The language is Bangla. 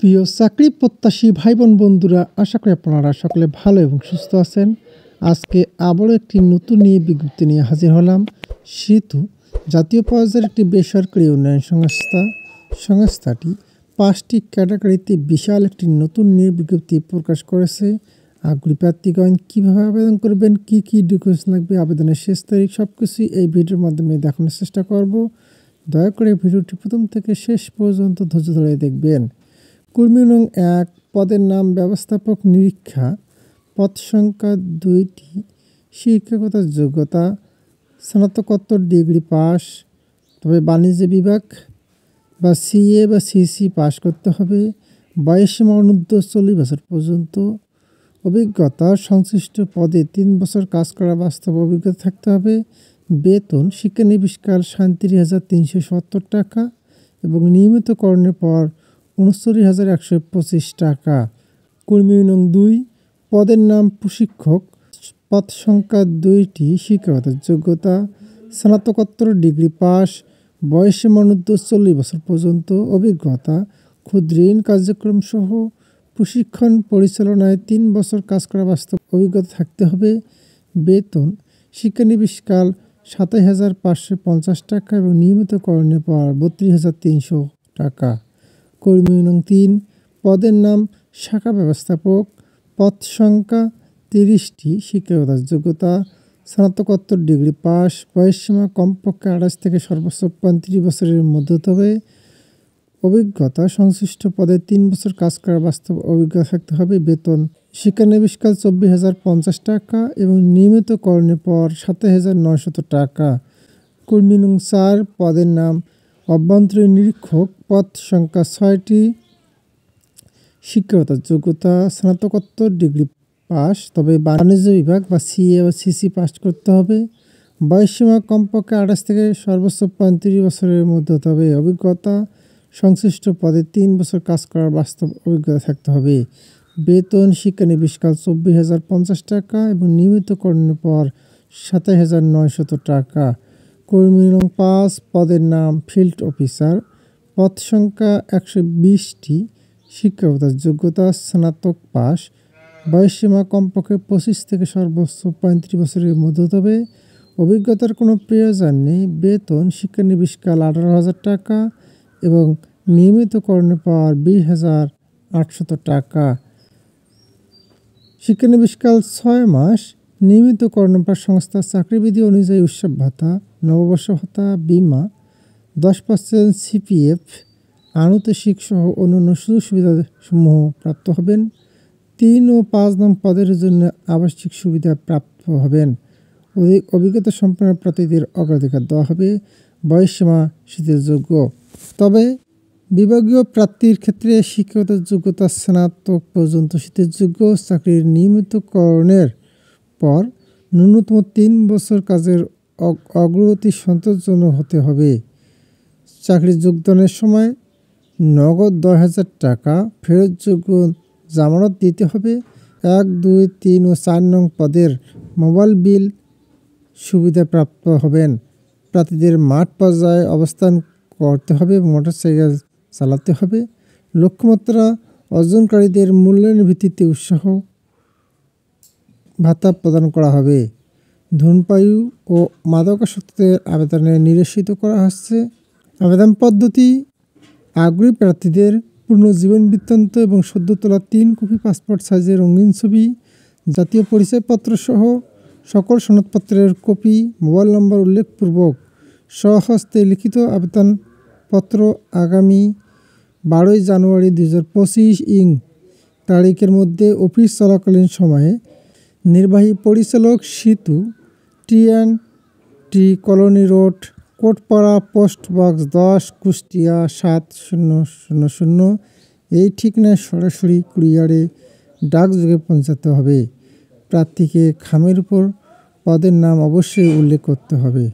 প্রিয় চাকরি প্রত্যাশী ভাই বোন বন্ধুরা, আশা করি আপনারা সকলে ভালো এবং সুস্থ আছেন। আজকে আবারও একটি নতুন বিজ্ঞপ্তি নিয়ে হাজির হলাম। সেতু জাতীয় পর্যায়ের একটি বেসরকারি উন্নয়ন সংস্থাটি 5টি ক্যাটাগরিতে বিশাল একটি নতুন বিজ্ঞপ্তি প্রকাশ করেছে। আগ্রহী প্রার্থীগণ কীভাবে আবেদন করবেন, কি কি ডকুমেন্টস লাগবে, আবেদনের শেষ তারিখ, সব কিছুই এই ভিডিওর মাধ্যমে দেখানোর চেষ্টা করব। দয়া করে ভিডিওটি প্রথম থেকে শেষ পর্যন্ত ধৈর্য ধরে দেখবেন। কর্মী নং 1, পদের নাম ব্যবস্থাপক নিরীক্ষা, পদ সংখ্যা 2টি, শিক্ষাগত যোগ্যতা স্নাতকোত্তর ডিগ্রি পাস, তবে বাণিজ্য বিভাগ বা সিএ বা সিসি পাস করতে হবে। বয়সসীমা অনূর্ধ্ব 40 বছর পর্যন্ত। অভিজ্ঞতা সংশ্লিষ্ট পদে 3 বছর কাজ করার বাস্তব অভিজ্ঞতা থাকতে হবে। বেতন শিক্ষানবিশকাল 37,370 টাকা এবং নিয়মিতকরণের পর 69,125 টাকা। কর্মী নং 2, পদের নাম প্রশিক্ষক, পদ সংখ্যা 2টি, শিক্ষাগত যোগ্যতা স্নাতকোত্তর ডিগ্রি পাস, বয়সসীমা অনূর্ধ্ব 40 বছর পর্যন্ত। অভিজ্ঞতা ক্ষুদ্র ঋণ কার্যক্রম সহ প্রশিক্ষণ পরিচালনায় 3 বছর কাজ করা বাস্তব অভিজ্ঞতা থাকতে হবে। বেতন শিক্ষানবিশকাল 27,550 টাকা এবং নিয়মিতকরণের পর 32,300 টাকা। কর্মী নং 3, পদের নাম শাখা ব্যবস্থাপক, পদ সংখ্যা 30টি, শিক্ষাগত যোগ্যতা স্নাতকোত্তর ডিগ্রি পাস, বয়সসীমা কমপক্ষে 28 থেকে সর্বোচ্চ 35 বছরের মধ্যে হতে হবে। অভিজ্ঞতা সংশ্লিষ্ট পদে 3 বছর কাজ করার বাস্তব অভিজ্ঞতা থাকতে হবে। বেতন শিক্ষানবিশকাল 24,050 টাকা এবং নিয়মিতকরণের পর 27,900 টাকা। কর্মী নং 4, পদের নাম অভ্যন্তরীণ নিরীক্ষক, পদ সংখ্যা 6টি, শিক্ষাগত যোগ্যতা স্নাতকোত্তর ডিগ্রি পাস, তবে বাণিজ্য বিভাগ বা সিএ বা সিসি পাস করতে হবে। বয়সসীমা কমপক্ষে 28 থেকে সর্বোচ্চ 35 বছরের মধ্যে হতে হবে। অভিজ্ঞতা সংশ্লিষ্ট পদে 3 বছর কাজ করার বাস্তব অভিজ্ঞতা থাকতে হবে। বেতন শিক্ষানবিশকাল 24,050 টাকা এবং নিয়মিতকরণের পর 27,900 টাকা। কর্মী নং 5, পদের নাম ফিল্ড অফিসার, পদ সংখ্যা 120টি, শিক্ষাগত যোগ্যতা স্নাতক পাস, বয়সসীমা কমপক্ষে 25 থেকে সর্বোচ্চ 35 বছরের মধ্যে হতে হবে। অভিজ্ঞতার কোনো প্রয়োজন নেই। বেতন শিক্ষানবিশকাল 18,000 টাকা এবং নিয়মিতকরণের পর 20,800 টাকা। শিক্ষানবিশকাল 6 মাস। নিয়মিতকরণের পর সংস্থার চাকরিবিধি অনুযায়ী উৎসব ভাতা, নববর্ষ ভাতা, বিমা, 10% সিপিএফ, আনুতোষিক সহ অন্যান্য সুযোগ সুবিধাসমূহ প্রাপ্ত হবেন। 3 ও 5 নং পদের জন্য আবাসিক সুবিধা প্রাপ্ত হবেন। অভিজ্ঞতা সম্পন্ন প্রার্থীদের অগ্রাধিকার দেওয়া হবে। বয়সসীমা শিথিলযোগ্য, তবে বিভাগীয় প্রার্থীর ক্ষেত্রে শিক্ষাগত যোগ্যতা স্নাতক পর্যন্ত শিথিলযোগ্য। চাকরির নিয়মিতকরণের পর ন্যূনতম 3 বছর কাজের অগ্রগতি সন্তোষজনক হতে হবে। চাকরি যোগদানের সময় নগদ 10,000 টাকা ফেরতযোগ্য জামানত দিতে হবে। 1, 2, 3 ও 4 নং পদের মোবাইল বিল সুবিধা প্রাপ্ত হবেন। প্রার্থীদের মাঠ পর্যায়ে অবস্থান করতে হবে, মোটরসাইকেল চালাতে হবে। লক্ষ্যমাত্রা অর্জনকারীদের মূল্যায়নের ভিত্তিতে উৎসাহ ভাতা প্রদান করা হবে। ধূমপায়ী ও মাদকাসক্তদের আবেদনে নিরসিত করা হচ্ছে। আবেদন পদ্ধতি: আগ্রহী প্রার্থীদের পূর্ণ জীবন বৃত্তান্ত এবং সদ্য তোলা 3 কপি পাসপোর্ট সাইজের রঙিন ছবি, জাতীয় পরিচয়পত্র সহ সকল সনদপত্রের কপি, মোবাইল নম্বর উল্লেখপূর্বক স্বহস্তে লিখিত আবেদনপত্র আগামী 12 জানুয়ারি 2025 তারিখের মধ্যে অফিস চলাকালীন সময়ে নির্বাহী পরিচালক, সেতু, টি&টি colony road, Kotpara, post box 10, Kushtia 7000 এই ঠিকানায় সরাসরি কুরিয়ারে ডাকযোগে পৌঁছাতে হবে। প্রার্থীকে খামের উপর পদের নাম অবশ্যই উল্লেখ করতে হবে।